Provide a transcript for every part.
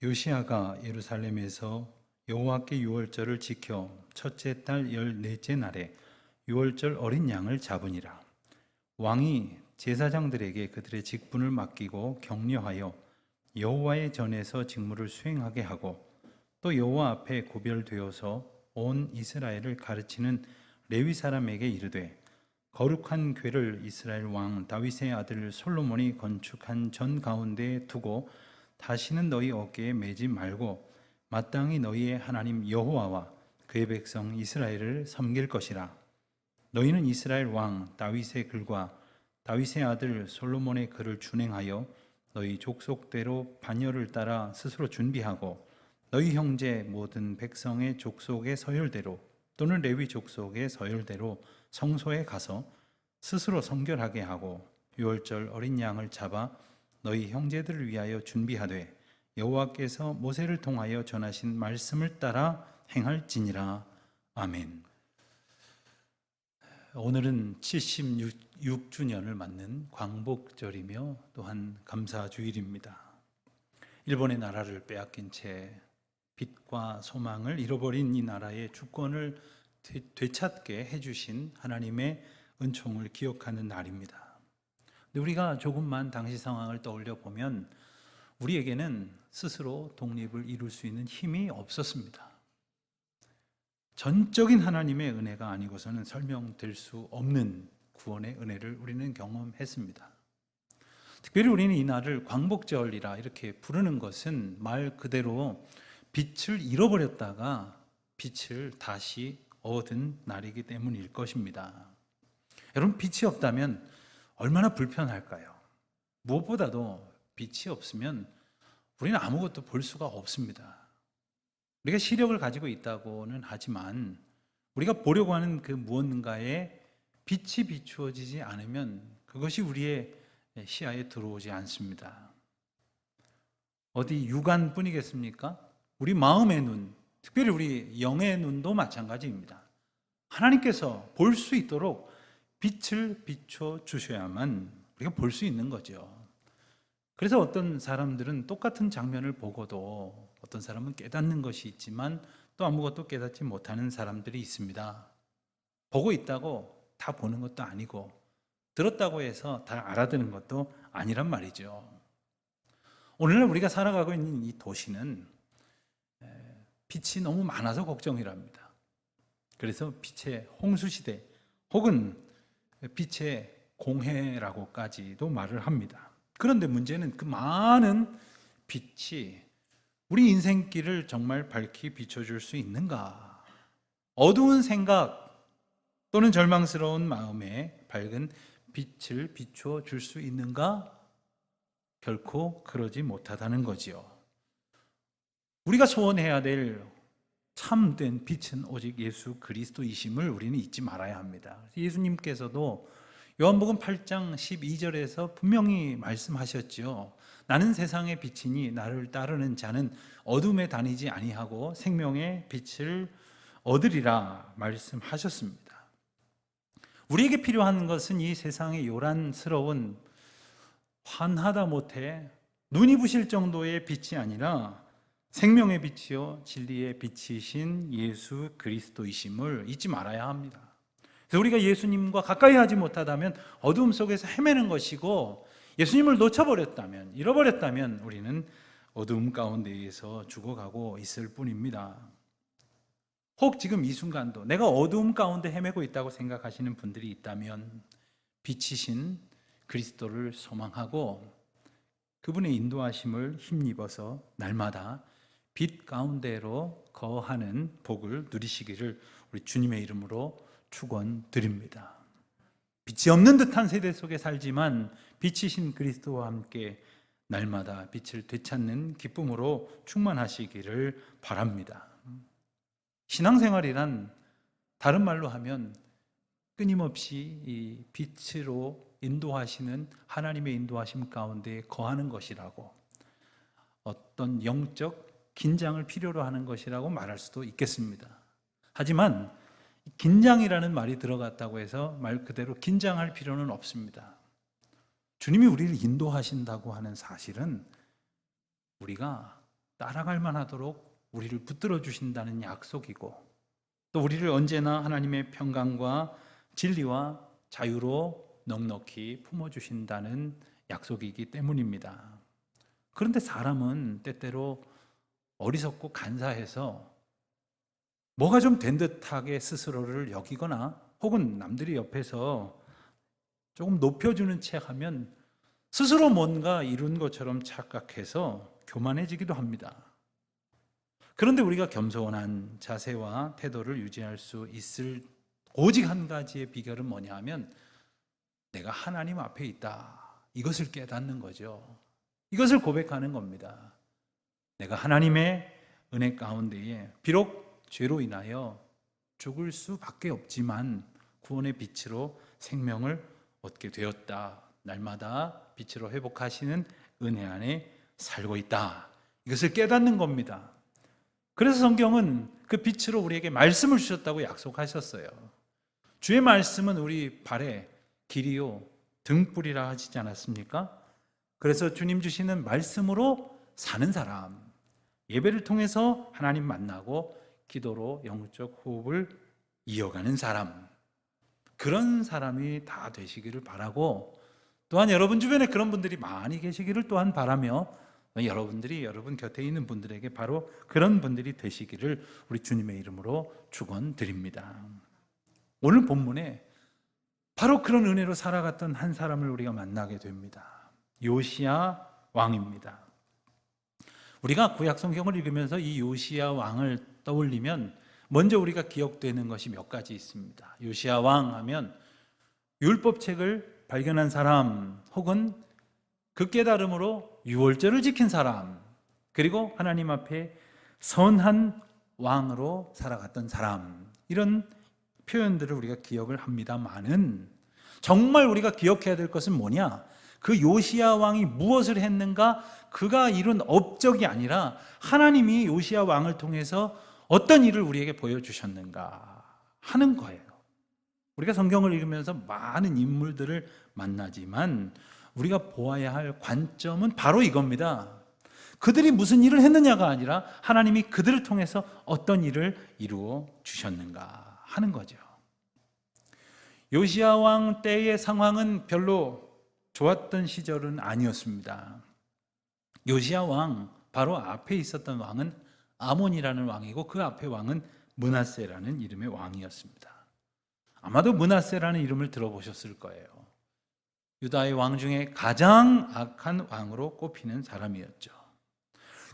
요시야가 예루살렘에서 여호와께 유월절을 지켜 첫째 달 14째 날에 유월절 어린 양을 잡으니라. 왕이 제사장들에게 그들의 직분을 맡기고 격려하여 여호와의 전에서 직무를 수행하게 하고, 또 여호와 앞에 구별되어서 온 이스라엘을 가르치는 레위 사람에게 이르되, 거룩한 궤를 이스라엘 왕 다윗의 아들 솔로몬이 건축한 전 가운데에 두고 다시는 너희 어깨에 매지 말고 마땅히 너희의 하나님 여호와와 그의 백성 이스라엘을 섬길 것이라. 너희는 이스라엘 왕 다윗의 글과 다윗의 아들 솔로몬의 글을 준행하여 너희 족속대로 반열을 따라 스스로 준비하고, 너희 형제 모든 백성의 족속의 서열대로 또는 레위 족속의 서열대로 성소에 가서 스스로 성결하게 하고, 유월절 어린 양을 잡아 너희 형제들을 위하여 준비하되 여호와께서 모세를 통하여 전하신 말씀을 따라 행할지니라. 아멘. 오늘은 76주년을 맞는 광복절이며 또한 감사주일입니다. 일본의 나라를 빼앗긴 채 빛과 소망을 잃어버린 이 나라의 주권을 되찾게 해주신 하나님의 은총을 기억하는 날입니다. 근데 우리가 조금만 당시 상황을 떠올려 보면 우리에게는 스스로 독립을 이룰 수 있는 힘이 없었습니다. 전적인 하나님의 은혜가 아니고서는 설명될 수 없는 구원의 은혜를 우리는 경험했습니다. 특별히 우리는 이 날을 광복절이라 이렇게 부르는 것은 말 그대로 빛을 잃어버렸다가 빛을 다시 얻은 날이기 때문일 것입니다. 여러분, 빛이 없다면 얼마나 불편할까요? 무엇보다도 빛이 없으면 우리는 아무것도 볼 수가 없습니다. 우리가 시력을 가지고 있다고는 하지만 우리가 보려고 하는 그 무언가에 빛이 비추어지지 않으면 그것이 우리의 시야에 들어오지 않습니다. 어디 육안뿐이겠습니까? 우리 마음의 눈, 특별히 우리 영의 눈도 마찬가지입니다. 하나님께서 볼 수 있도록 빛을 비춰 주셔야만 우리가 볼 수 있는 거죠. 그래서 어떤 사람들은 똑같은 장면을 보고도 어떤 사람은 깨닫는 것이 있지만 또 아무것도 깨닫지 못하는 사람들이 있습니다. 보고 있다고 다 보는 것도 아니고 들었다고 해서 다 알아듣는 것도 아니란 말이죠. 오늘날 우리가 살아가고 있는 이 도시는 빛이 너무 많아서 걱정이랍니다. 그래서 빛의 홍수시대 혹은 빛의 공해라고까지도 말을 합니다. 그런데 문제는 그 많은 빛이 우리 인생길을 정말 밝히 비춰줄 수 있는가? 어두운 생각 또는 절망스러운 마음에 밝은 빛을 비춰줄 수 있는가? 결코 그러지 못하다는 거지요. 우리가 소원해야 될 참된 빛은 오직 예수 그리스도이심을 우리는 잊지 말아야 합니다. 예수님께서도 요한복음 8장 12절에서 분명히 말씀하셨죠. 나는 세상의 빛이니 나를 따르는 자는 어둠에 다니지 아니하고 생명의 빛을 얻으리라 말씀하셨습니다. 우리에게 필요한 것은 이 세상의 요란스러운 환하다 못해 눈이 부실 정도의 빛이 아니라 생명의 빛이요 진리의 빛이신 예수 그리스도이심을 잊지 말아야 합니다. 그래서 우리가 예수님과 가까이 하지 못하다면 어두움 속에서 헤매는 것이고, 예수님을 놓쳐버렸다면, 잃어버렸다면 우리는 어두움 가운데에서 죽어가고 있을 뿐입니다. 혹 지금 이 순간도 내가 어두움 가운데 헤매고 있다고 생각하시는 분들이 있다면 빛이신 그리스도를 소망하고 그분의 인도하심을 힘입어서 날마다 빛 가운데로 거하는 복을 누리시기를 우리 주님의 이름으로 축원드립니다. 빛이 없는 듯한 세대 속에 살지만 빛이신 그리스도와 함께 날마다 빛을 되찾는 기쁨으로 충만하시기를 바랍니다. 신앙생활이란 다른 말로 하면 끊임없이 이 빛으로 인도하시는 하나님의 인도하심 가운데 거하는 것이라고, 어떤 영적 긴장을 필요로 하는 것이라고 말할 수도 있겠습니다. 하지만 긴장이라는 말이 들어갔다고 해서 말 그대로 긴장할 필요는 없습니다. 주님이 우리를 인도하신다고 하는 사실은 우리가 따라갈 만하도록 우리를 붙들어 주신다는 약속이고, 또 우리를 언제나 하나님의 평강과 진리와 자유로 넉넉히 품어주신다는 약속이기 때문입니다. 그런데 사람은 때때로 어리석고 간사해서 뭐가 좀 된 듯하게 스스로를 여기거나 혹은 남들이 옆에서 조금 높여주는 채 하면 스스로 뭔가 이룬 것처럼 착각해서 교만해지기도 합니다. 그런데 우리가 겸손한 자세와 태도를 유지할 수 있을 오직 한 가지의 비결은 뭐냐 하면 내가 하나님 앞에 있다. 이것을 깨닫는 거죠. 이것을 고백하는 겁니다. 내가 하나님의 은혜 가운데에 비록 죄로 인하여 죽을 수밖에 없지만 구원의 빛으로 생명을 얻게 되었다. 날마다 빛으로 회복하시는 은혜 안에 살고 있다. 이것을 깨닫는 겁니다. 그래서 성경은 그 빛으로 우리에게 말씀을 주셨다고 약속하셨어요. 주의 말씀은 우리 발에 길이요 등불이라 하시지 않았습니까? 그래서 주님 주시는 말씀으로 사는 사람, 예배를 통해서 하나님 만나고 기도로 영적 호흡을 이어가는 사람, 그런 사람이 다 되시기를 바라고, 또한 여러분 주변에 그런 분들이 많이 계시기를 또한 바라며, 여러분들이 여러분 곁에 있는 분들에게 바로 그런 분들이 되시기를 우리 주님의 이름으로 축원드립니다. 오늘 본문에 바로 그런 은혜로 살아갔던 한 사람을 우리가 만나게 됩니다. 요시야 왕입니다. 우리가 구약 성경을 읽으면서 이 요시야 왕을 떠올리면 먼저 우리가 기억되는 것이 몇 가지 있습니다. 요시야 왕 하면 율법책을 발견한 사람, 혹은 그 깨달음으로 유월절을 지킨 사람, 그리고 하나님 앞에 선한 왕으로 살아갔던 사람, 이런 표현들을 우리가 기억을 합니다만은 정말 우리가 기억해야 될 것은 뭐냐? 그 요시야 왕이 무엇을 했는가? 그가 이룬 업적이 아니라 하나님이 요시야 왕을 통해서 어떤 일을 우리에게 보여주셨는가 하는 거예요. 우리가 성경을 읽으면서 많은 인물들을 만나지만 우리가 보아야 할 관점은 바로 이겁니다. 그들이 무슨 일을 했느냐가 아니라 하나님이 그들을 통해서 어떤 일을 이루어 주셨는가 하는 거죠. 요시야 왕 때의 상황은 별로 좋았던 시절은 아니었습니다. 요시야 왕 바로 앞에 있었던 왕은 아몬이라는 왕이고, 그 앞에 왕은 므낫세라는 이름의 왕이었습니다. 아마도 므낫세라는 이름을 들어보셨을 거예요. 유다의 왕 중에 가장 악한 왕으로 꼽히는 사람이었죠.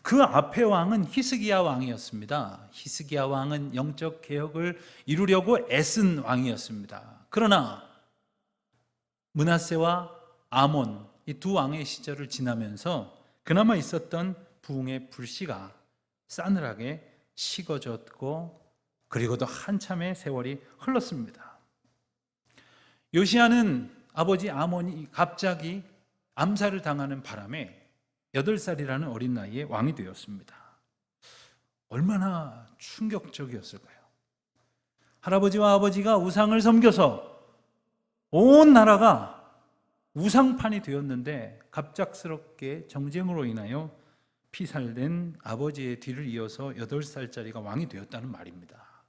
그 앞에 왕은 히스기야 왕이었습니다. 히스기야 왕은 영적 개혁을 이루려고 애쓴 왕이었습니다. 그러나 므낫세와 아몬, 이 두 왕의 시절을 지나면서 그나마 있었던 부흥의 불씨가 싸늘하게 식어졌고, 그리고도 한참의 세월이 흘렀습니다. 요시야는 아버지 아몬이 갑자기 암살을 당하는 바람에 8살이라는 어린 나이에 왕이 되었습니다. 얼마나 충격적이었을까요? 할아버지와 아버지가 우상을 섬겨서 온 나라가 우상판이 되었는데 갑작스럽게 정쟁으로 인하여 피살된 아버지의 뒤를 이어서 8살짜리가 왕이 되었다는 말입니다.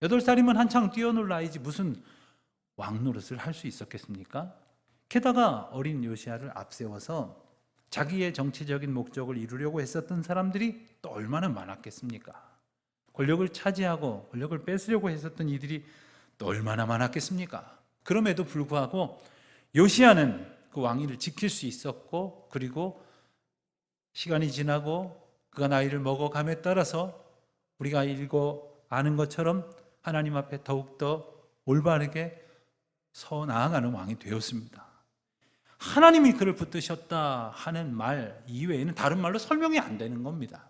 8살이면 한창 뛰어놀 나이지 무슨 왕 노릇을 할 수 있었겠습니까? 게다가 어린 요시야를 앞세워서 자기의 정치적인 목적을 이루려고 했었던 사람들이 또 얼마나 많았겠습니까? 권력을 차지하고 권력을 뺏으려고 했었던 이들이 또 얼마나 많았겠습니까? 그럼에도 불구하고 요시야는 그 왕위를 지킬 수 있었고, 그리고 시간이 지나고 그가 나이를 먹어감에 따라서 우리가 읽고 아는 것처럼 하나님 앞에 더욱더 올바르게 서 나아가는 왕이 되었습니다. 하나님이 그를 붙드셨다 하는 말 이외에는 다른 말로 설명이 안 되는 겁니다.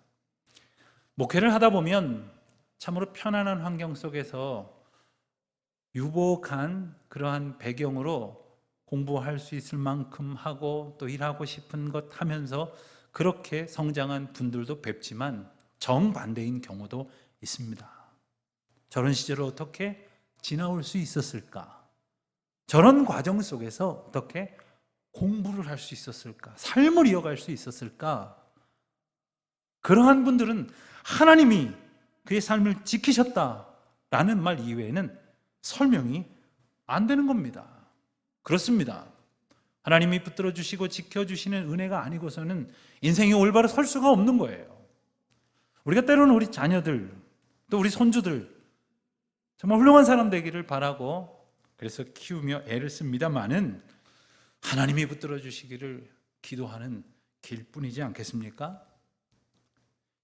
목회를 하다 보면 참으로 편안한 환경 속에서 유복한 그러한 배경으로 공부할 수 있을 만큼 하고 또 일하고 싶은 것 하면서 그렇게 성장한 분들도 뵙지만 정반대인 경우도 있습니다. 저런 시절을 어떻게 지나올 수 있었을까? 저런 과정 속에서 어떻게 공부를 할 수 있었을까? 삶을 이어갈 수 있었을까? 그러한 분들은 하나님이 그의 삶을 지키셨다라는 말 이외에는 설명이 안 되는 겁니다. 그렇습니다. 하나님이 붙들어 주시고 지켜주시는 은혜가 아니고서는 인생이 올바로 설 수가 없는 거예요. 우리가 때로는 우리 자녀들 또 우리 손주들 정말 훌륭한 사람 되기를 바라고 그래서 키우며 애를 씁니다마는 하나님이 붙들어 주시기를 기도하는 길뿐이지 않겠습니까?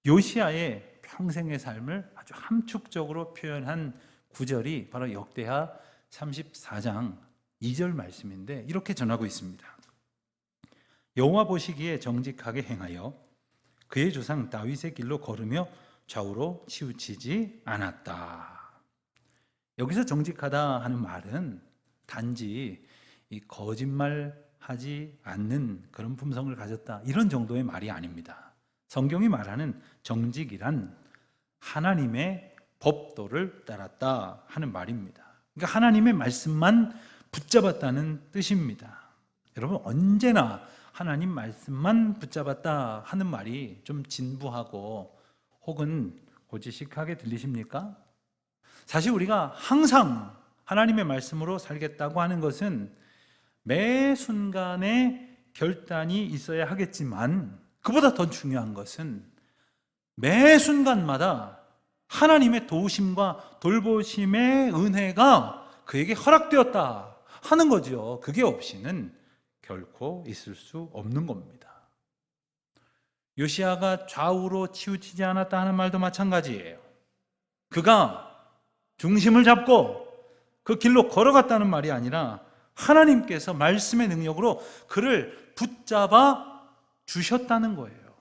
요시야의 평생의 삶을 아주 함축적으로 표현한 구절이 바로 역대하 34장 2절 말씀인데 이렇게 전하고 있습니다. 여호와 보시기에 정직하게 행하여 그의 조상 다윗의 길로 걸으며 좌우로 치우치지 않았다. 여기서 정직하다 하는 말은 단지 이 거짓말하지 않는 그런 품성을 가졌다 이런 정도의 말이 아닙니다. 성경이 말하는 정직이란 하나님의 법도를 따랐다 하는 말입니다. 그러니까 하나님의 말씀만 붙잡았다는 뜻입니다. 여러분 언제나 하나님 말씀만 붙잡았다 하는 말이 좀 진부하고 혹은 고지식하게 들리십니까? 사실 우리가 항상 하나님의 말씀으로 살겠다고 하는 것은 매 순간에 결단이 있어야 하겠지만 그보다 더 중요한 것은 매 순간마다 하나님의 도우심과 돌보심의 은혜가 그에게 허락되었다 하는 거죠. 그게 없이는 결코 있을 수 없는 겁니다. 요시야가 좌우로 치우치지 않았다 하는 말도 마찬가지예요. 그가 중심을 잡고 그 길로 걸어갔다는 말이 아니라 하나님께서 말씀의 능력으로 그를 붙잡아 주셨다는 거예요.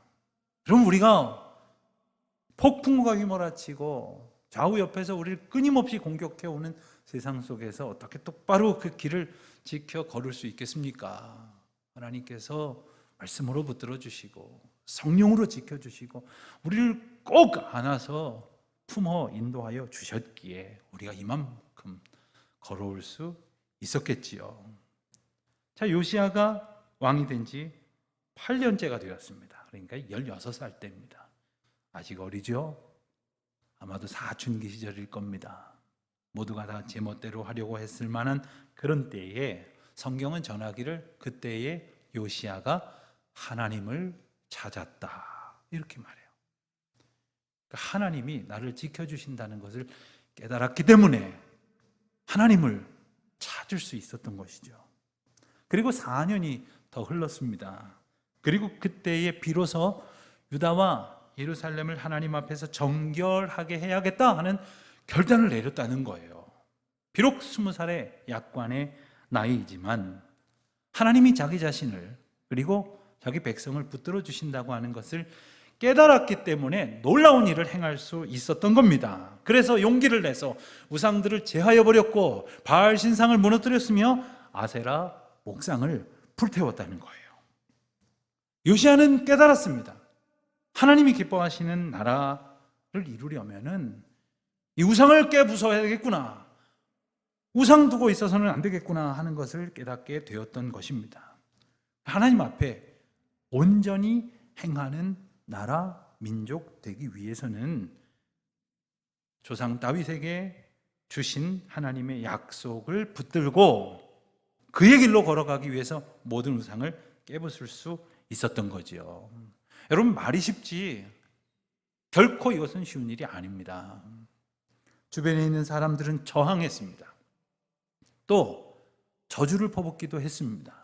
그럼 우리가 폭풍과 휘몰아치고 좌우 옆에서 우리를 끊임없이 공격해오는 세상 속에서 어떻게 똑바로 그 길을 지켜 걸을 수 있겠습니까? 하나님께서 말씀으로 붙들어 주시고 성령으로 지켜주시고 우리를 꼭 안아서 품어 인도하여 주셨기에 우리가 이만큼 걸어올 수 있었겠지요. 자, 요시야가 왕이 된 지 8년째가 되었습니다. 그러니까 16살 때입니다. 아직 어리죠? 아마도 사춘기 시절일 겁니다. 모두가 다 제멋대로 하려고 했을 만한 그런 때에 성경은 전하기를 그때의 요시야가 하나님을 찾았다 이렇게 말해요. 그러니까 하나님이 나를 지켜주신다는 것을 깨달았기 때문에 하나님을 찾을 수 있었던 것이죠. 그리고 4년이 더 흘렀습니다. 그리고 그때에 비로소 유다와 예루살렘을 하나님 앞에서 정결하게 해야겠다 하는 결단을 내렸다는 거예요. 비록 20살의 약관의 나이이지만 하나님이 자기 자신을 그리고 자기 백성을 붙들어 주신다고 하는 것을 깨달았기 때문에 놀라운 일을 행할 수 있었던 겁니다. 그래서 용기를 내서 우상들을 제하여 버렸고 바알 신상을 무너뜨렸으며 아세라 목상을 불태웠다는 거예요. 요시야는 깨달았습니다. 하나님이 기뻐하시는 나라를 이루려면은 이 우상을 깨부숴야겠구나, 우상 두고 있어서는 안 되겠구나 하는 것을 깨닫게 되었던 것입니다. 하나님 앞에 온전히 행하는 나라, 민족 되기 위해서는 조상 다윗에게 주신 하나님의 약속을 붙들고 그의 길로 걸어가기 위해서 모든 우상을 깨부술 수 있었던 거죠. 여러분, 말이 쉽지 결코 이것은 쉬운 일이 아닙니다. 주변에 있는 사람들은 저항했습니다. 또 저주를 퍼붓기도 했습니다.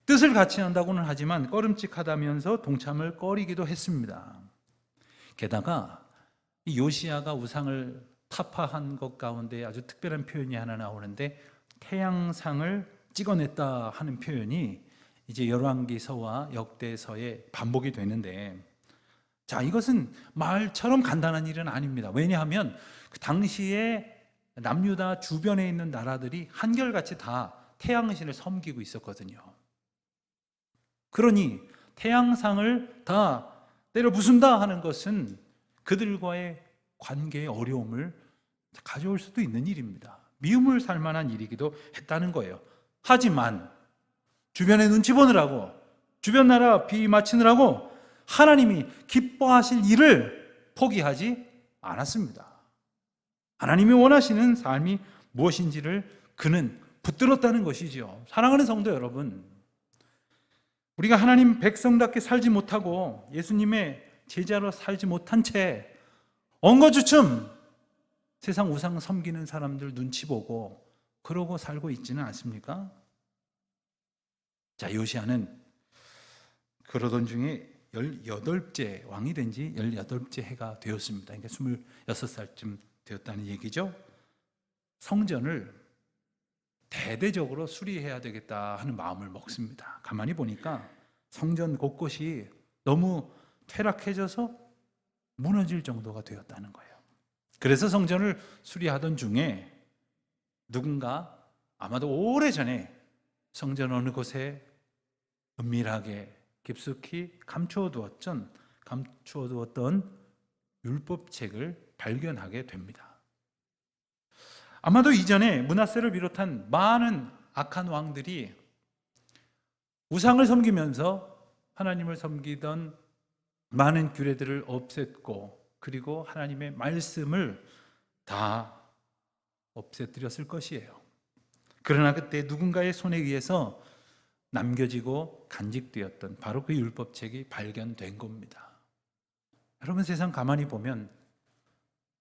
뜻을 같이 한다고는 하지만 꺼림칙하다면서 동참을 꺼리기도 했습니다. 게다가 이 요시야가 우상을 타파한 것 가운데 아주 특별한 표현이 하나 나오는데 태양상을 찍어냈다 하는 표현이 이제 열왕기서와 역대서에 반복이 되는데, 자, 이것은 말처럼 간단한 일은 아닙니다. 왜냐하면 그 당시에 남유다 주변에 있는 나라들이 한결같이 다 태양신을 섬기고 있었거든요. 그러니 태양상을 다 때려 부순다 하는 것은 그들과의 관계의 어려움을 가져올 수도 있는 일입니다. 미움을 살 만한 일이기도 했다는 거예요. 하지만 주변에 눈치 보느라고, 주변 나라 비 맞추느라고 하나님이 기뻐하실 일을 포기하지 않았습니다. 하나님이 원하시는 삶이 무엇인지를 그는 붙들었다는 것이지요. 사랑하는 성도 여러분, 우리가 하나님 백성답게 살지 못하고 예수님의 제자로 살지 못한 채 엉거주춤 세상 우상 섬기는 사람들 눈치 보고 그러고 살고 있지는 않습니까? 자, 요시야는 그러던 중에 18째 왕이 된 지 18째 해가 되었습니다. 그러니까 26살쯤 되었다는 얘기죠. 성전을 대대적으로 수리해야 되겠다 하는 마음을 먹습니다. 가만히 보니까 성전 곳곳이 너무 퇴락해져서 무너질 정도가 되었다는 거예요. 그래서 성전을 수리하던 중에 누군가 아마도 오래전에 성전 어느 곳에 은밀하게 깊숙이 감추어두었던 율법책을 발견하게 됩니다. 아마도 이전에 므낫세를 비롯한 많은 악한 왕들이 우상을 섬기면서 하나님을 섬기던 많은 규례들을 없앴고 그리고 하나님의 말씀을 다 없애뜨렸을 것이에요. 그러나 그때 누군가의 손에 의해서 남겨지고 간직되었던 바로 그 율법책이 발견된 겁니다. 여러분, 세상 가만히 보면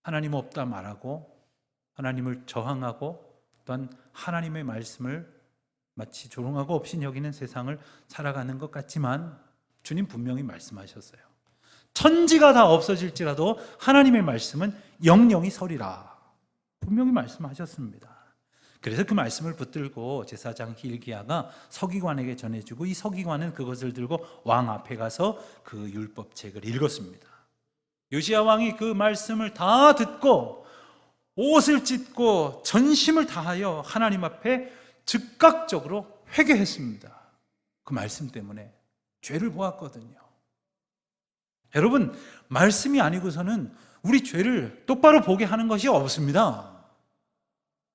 하나님 없다 말하고 하나님을 저항하고 또한 하나님의 말씀을 마치 조롱하고 없이 여기는 세상을 살아가는 것 같지만 주님 분명히 말씀하셨어요. 천지가 다 없어질지라도 하나님의 말씀은 영영이 서리라. 분명히 말씀하셨습니다. 그래서 그 말씀을 붙들고 제사장 hil기야가 서기관에게 전해주고 이 서기관은 그것을 들고 왕 앞에 가서 그 율법책을 읽었습니다. 요시야 왕이 그 말씀을 다 듣고 옷을 찢고 전심을 다하여 하나님 앞에 즉각적으로 회개했습니다. 그 말씀 때문에 죄를 보았거든요. 여러분, 말씀이 아니고서는 우리 죄를 똑바로 보게 하는 것이 없습니다.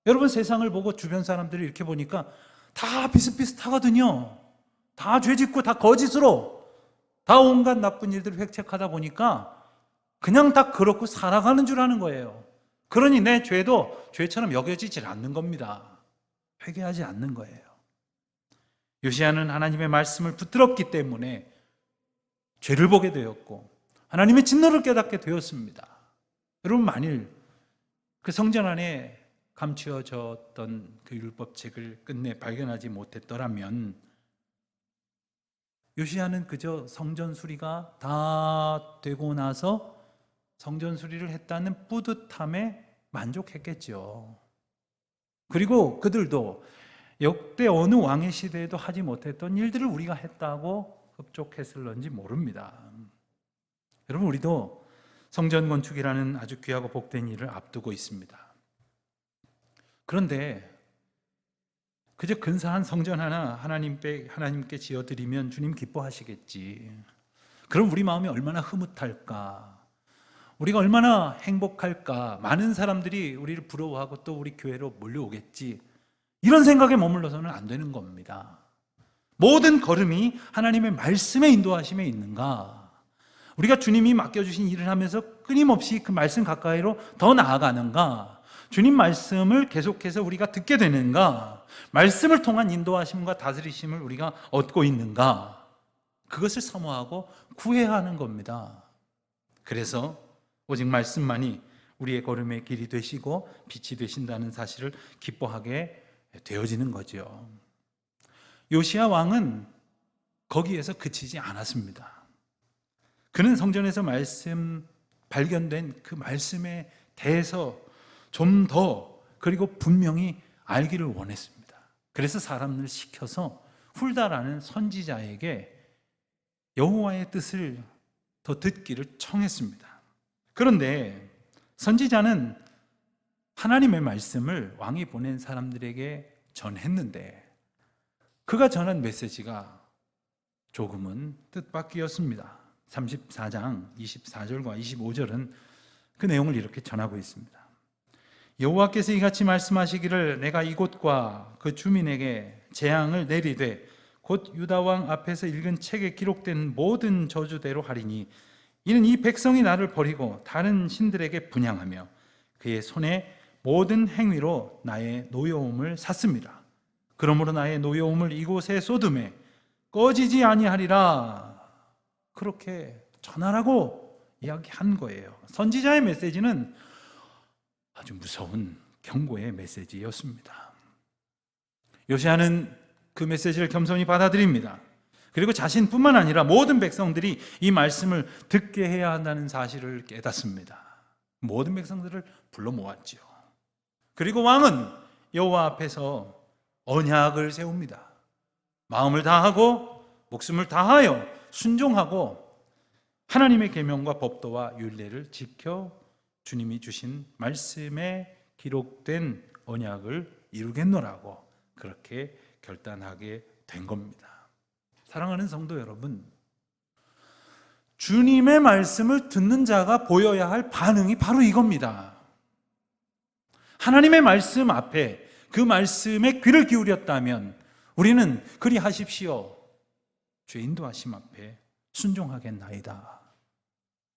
여러분, 세상을 보고 주변 사람들을 이렇게 보니까 다 비슷비슷하거든요. 다 죄짓고 다 거짓으로 다 온갖 나쁜 일들을 획책하다 보니까 그냥 다 그렇고 살아가는 줄 아는 거예요. 그러니 내 죄도 죄처럼 여겨지질 않는 겁니다. 회개하지 않는 거예요. 요시야는 하나님의 말씀을 붙들었기 때문에 죄를 보게 되었고 하나님의 진노를 깨닫게 되었습니다. 여러분, 만일 그 성전 안에 감추어졌던 그 율법책을 끝내 발견하지 못했더라면 요시야는 그저 성전 수리가 다 되고 나서 성전 수리를 했다는 뿌듯함에 만족했겠죠. 그리고 그들도 역대 어느 왕의 시대에도 하지 못했던 일들을 우리가 했다고 흡족했을런지 모릅니다. 여러분, 우리도 성전 건축이라는 아주 귀하고 복된 일을 앞두고 있습니다. 그런데 그저 근사한 성전 하나 하나님께 지어드리면 주님 기뻐하시겠지. 그럼 우리 마음이 얼마나 흐뭇할까? 우리가 얼마나 행복할까? 많은 사람들이 우리를 부러워하고 또 우리 교회로 몰려오겠지. 이런 생각에 머물러서는 안 되는 겁니다. 모든 걸음이 하나님의 말씀의 인도하심에 있는가? 우리가 주님이 맡겨주신 일을 하면서 끊임없이 그 말씀 가까이로 더 나아가는가? 주님 말씀을 계속해서 우리가 듣게 되는가? 말씀을 통한 인도하심과 다스리심을 우리가 얻고 있는가? 그것을 사모하고 구해야 하는 겁니다. 그래서 오직 말씀만이 우리의 걸음의 길이 되시고 빛이 되신다는 사실을 기뻐하게 되어지는 거죠. 요시야 왕은 거기에서 그치지 않았습니다. 그는 성전에서 발견된 그 말씀에 대해서 좀 더 그리고 분명히 알기를 원했습니다. 그래서 사람을 시켜서 훌다라는 선지자에게 여호와의 뜻을 더 듣기를 청했습니다. 그런데 선지자는 하나님의 말씀을 왕이 보낸 사람들에게 전했는데 그가 전한 메시지가 조금은 뜻밖이었습니다. 34장 24절과 25절은 그 내용을 이렇게 전하고 있습니다. 여호와께서 이같이 말씀하시기를 내가 이곳과 그 주민에게 재앙을 내리되 곧 유다 왕 앞에서 읽은 책에 기록된 모든 저주대로 하리니 이는 이 백성이 나를 버리고 다른 신들에게 분향하며 그의 손에 모든 행위로 나의 노여움을 샀습니다. 그러므로 나의 노여움을 이곳에 쏟음에 꺼지지 아니하리라. 그렇게 전하라고 이야기한 거예요. 선지자의 메시지는 아주 무서운 경고의 메시지였습니다. 요시야는 그 메시지를 겸손히 받아들입니다. 그리고 자신뿐만 아니라 모든 백성들이 이 말씀을 듣게 해야 한다는 사실을 깨닫습니다. 모든 백성들을 불러 모았죠. 그리고 왕은 여호와 앞에서 언약을 세웁니다. 마음을 다하고 목숨을 다하여 순종하고 하나님의 계명과 법도와 율례를 지켜 주님이 주신 말씀에 기록된 언약을 이루겠노라고 그렇게 결단하게 된 겁니다. 사랑하는 성도 여러분, 주님의 말씀을 듣는 자가 보여야 할 반응이 바로 이겁니다. 하나님의 말씀 앞에 그 말씀에 귀를 기울였다면 우리는 그리하십시오, 주의 인도하심 앞에 순종하겠나이다.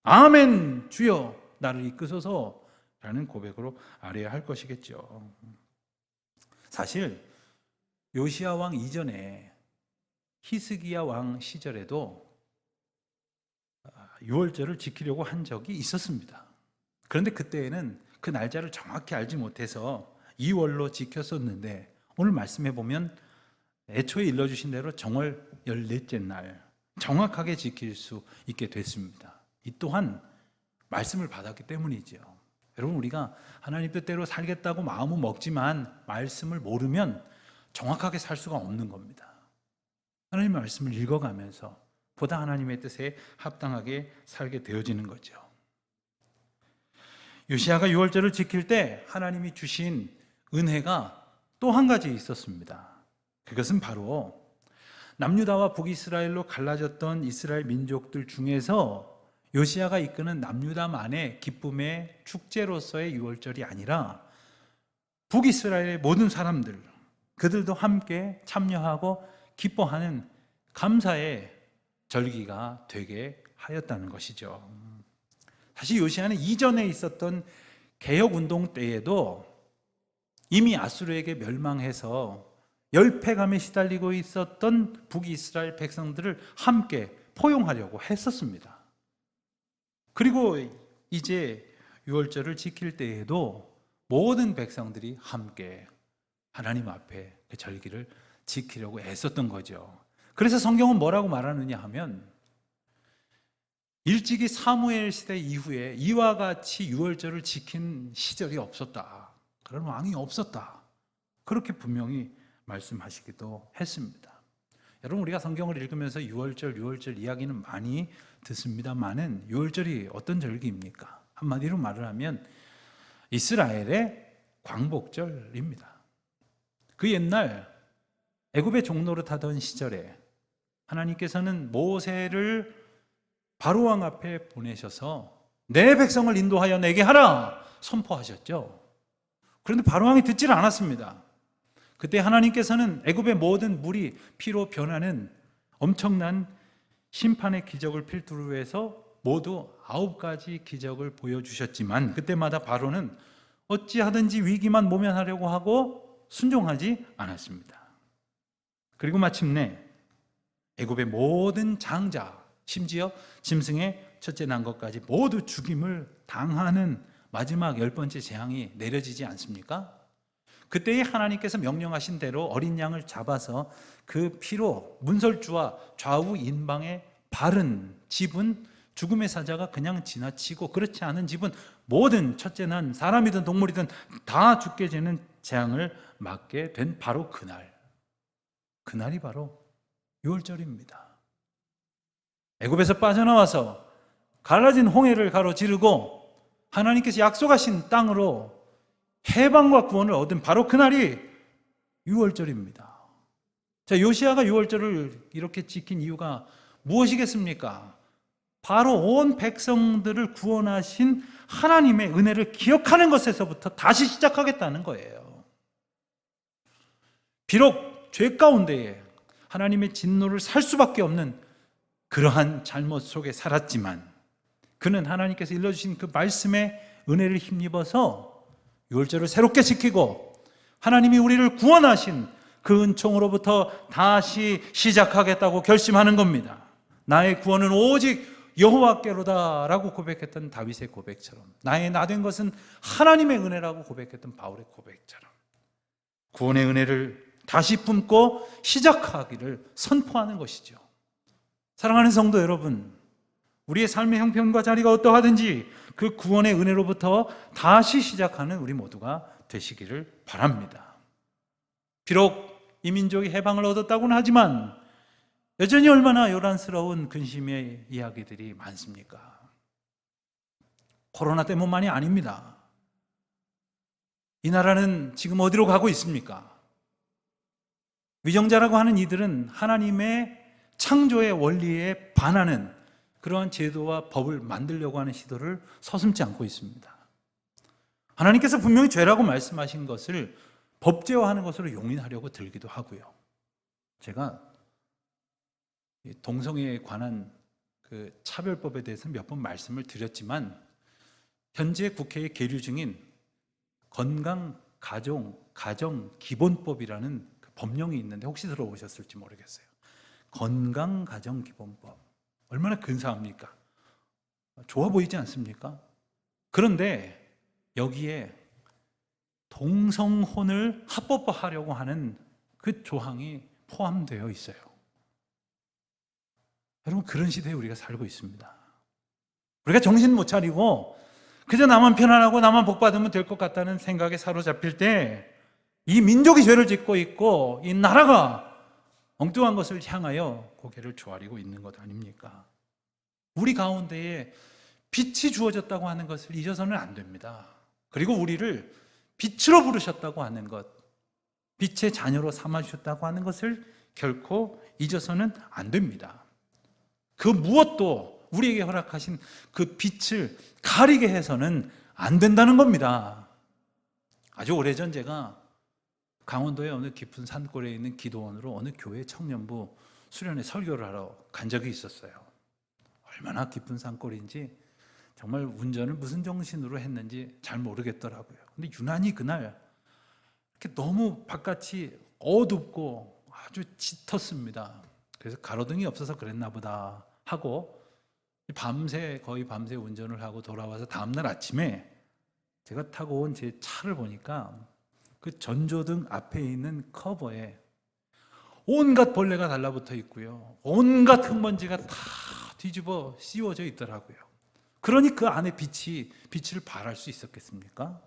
아멘, 주여 나를 이끄소서 라는 고백으로 아뢰야 할 것이겠죠. 사실 요시야 왕 이전에 히스기야 왕 시절에도 유월절을 지키려고 한 적이 있었습니다. 그런데 그때에는 그 날짜를 정확히 알지 못해서 2월로 지켰었는데 오늘 말씀해 보면 애초에 일러주신 대로 정월 14째 날 정확하게 지킬 수 있게 됐습니다. 이 또한 말씀을 받았기 때문이죠. 여러분, 우리가 하나님 뜻대로 살겠다고 마음은 먹지만 말씀을 모르면 정확하게 살 수가 없는 겁니다. 하나님의 말씀을 읽어가면서 보다 하나님의 뜻에 합당하게 살게 되어지는 거죠. 요시야가 유월절을 지킬 때 하나님이 주신 은혜가 또 한 가지 있었습니다. 그것은 바로 남유다와 북이스라엘로 갈라졌던 이스라엘 민족들 중에서 요시야가 이끄는 남유다만의 기쁨의 축제로서의 유월절이 아니라 북이스라엘의 모든 사람들, 그들도 함께 참여하고 기뻐하는 감사의 절기가 되게 하였다는 것이죠. 사실 요시야는 이전에 있었던 개혁운동 때에도 이미 아수르에게 멸망해서 열패감에 시달리고 있었던 북이스라엘 백성들을 함께 포용하려고 했었습니다. 그리고 이제 유월절을 지킬 때에도 모든 백성들이 함께 하나님 앞에 그 절기를 지키려고 애썼던 거죠. 그래서 성경은 뭐라고 말하느냐 하면 일찍이 사무엘 시대 이후에 이와 같이 유월절을 지킨 시절이 없었다. 그런 왕이 없었다. 그렇게 분명히 말씀하시기도 했습니다. 여러분, 우리가 성경을 읽으면서 유월절 이야기는 많이 듣습니다만은 유월절이 어떤 절기입니까? 한마디로 말을 하면 이스라엘의 광복절입니다. 그 옛날 애굽의 종노릇 하던 시절에 하나님께서는 모세를 바로왕 앞에 보내셔서 내 백성을 인도하여 내게 하라 선포하셨죠. 그런데 바로왕이 듣질 않았습니다. 그때 하나님께서는 애굽의 모든 물이 피로 변하는 엄청난 심판의 기적을 필두로 해서 모두 9가지 기적을 보여주셨지만 그때마다 바로는 어찌하든지 위기만 모면하려고 하고 순종하지 않았습니다. 그리고 마침내 애굽의 모든 장자, 심지어 짐승의 첫째 난 것까지 모두 죽임을 당하는 마지막 10번째 재앙이 내려지지 않습니까? 그때에 하나님께서 명령하신 대로 어린 양을 잡아서 그 피로 문설주와 좌우 인방에 바른 집은 죽음의 사자가 그냥 지나치고 그렇지 않은 집은 모든 첫째 난 사람이든 동물이든 다 죽게 되는 재앙을 맞게 된 바로 그날이 바로 유월절입니다. 애굽에서 빠져나와서 갈라진 홍해를 가로지르고 하나님께서 약속하신 땅으로 해방과 구원을 얻은 바로 그날이 유월절입니다. 자, 요시야가 유월절을 이렇게 지킨 이유가 무엇이겠습니까? 바로 온 백성들을 구원하신 하나님의 은혜를 기억하는 것에서부터 다시 시작하겠다는 거예요. 비록 죄 가운데에 하나님의 진노를 살 수밖에 없는 그러한 잘못 속에 살았지만 그는 하나님께서 일러주신 그 말씀의 은혜를 힘입어서 유월절을 새롭게 지키고 하나님이 우리를 구원하신 그 은총으로부터 다시 시작하겠다고 결심하는 겁니다. 나의 구원은 오직 여호와께로다 라고 고백했던 다윗의 고백처럼, 나의 나된 것은 하나님의 은혜라고 고백했던 바울의 고백처럼 구원의 은혜를 다시 품고 시작하기를 선포하는 것이죠. 사랑하는 성도 여러분, 우리의 삶의 형편과 자리가 어떠하든지 그 구원의 은혜로부터 다시 시작하는 우리 모두가 되시기를 바랍니다. 비록 이 민족이 해방을 얻었다고는 하지만 여전히 얼마나 요란스러운 근심의 이야기들이 많습니까? 코로나 때문만이 아닙니다. 이 나라는 지금 어디로 가고 있습니까? 위정자라고 하는 이들은 하나님의 창조의 원리에 반하는 그러한 제도와 법을 만들려고 하는 시도를 서슴지 않고 있습니다. 하나님께서 분명히 죄라고 말씀하신 것을 법제화하는 것으로 용인하려고 들기도 하고요. 제가 동성애에 관한 그 차별법에 대해서 몇 번 말씀을 드렸지만 현재 국회에 계류 중인 건강가정기본법이라는 그 법령이 있는데 혹시 들어보셨을지 모르겠어요. 건강가정기본법. 얼마나 근사합니까? 좋아 보이지 않습니까? 그런데 여기에 동성혼을 합법화하려고 하는 그 조항이 포함되어 있어요. 여러분, 그런 시대에 우리가 살고 있습니다. 우리가 정신 못 차리고 그저 나만 편안하고 나만 복받으면 될 것 같다는 생각에 사로잡힐 때 이 민족이 죄를 짓고 있고 이 나라가 엉뚱한 것을 향하여 고개를 조아리고 있는 것 아닙니까? 우리 가운데에 빛이 주어졌다고 하는 것을 잊어서는 안 됩니다. 그리고 우리를 빛으로 부르셨다고 하는 것, 빛의 자녀로 삼아주셨다고 하는 것을 결코 잊어서는 안 됩니다. 그 무엇도 우리에게 허락하신 그 빛을 가리게 해서는 안 된다는 겁니다. 아주 오래전 제가 강원도의 어느 깊은 산골에 있는 기도원으로 어느 교회 청년부 수련회 설교를 하러 간 적이 있었어요. 얼마나 깊은 산골인지 정말 운전을 무슨 정신으로 했는지 잘 모르겠더라고요. 근데 유난히 그날 이렇게 너무 바깥이 어둡고 아주 짙었습니다. 그래서 가로등이 없어서 그랬나 보다 하고 거의 밤새 운전을 하고 돌아와서 다음날 아침에 제가 타고 온 제 차를 보니까 그 전조등 앞에 있는 커버에 온갖 벌레가 달라붙어 있고요. 온갖 흙먼지가 다 뒤집어 씌워져 있더라고요. 그러니 그 안에 빛을 발할 수 있었겠습니까?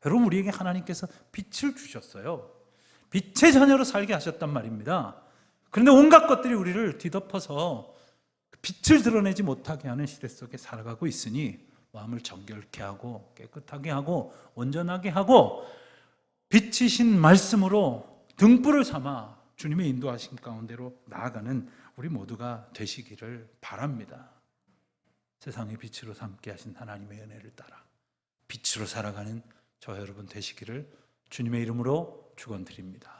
여러분, 우리에게 하나님께서 빛을 주셨어요. 빛의 자녀로 살게 하셨단 말입니다. 그런데 온갖 것들이 우리를 뒤덮어서 빛을 드러내지 못하게 하는 시대 속에 살아가고 있으니 마음을 정결케 하고 깨끗하게 하고 온전하게 하고 빛이신 말씀으로 등불을 삼아 주님의 인도하심 가운데로 나아가는 우리 모두가 되시기를 바랍니다. 세상의 빛으로 삼게 하신 하나님의 은혜를 따라 빛으로 살아가는 저 여러분 되시기를 주님의 이름으로 축원드립니다.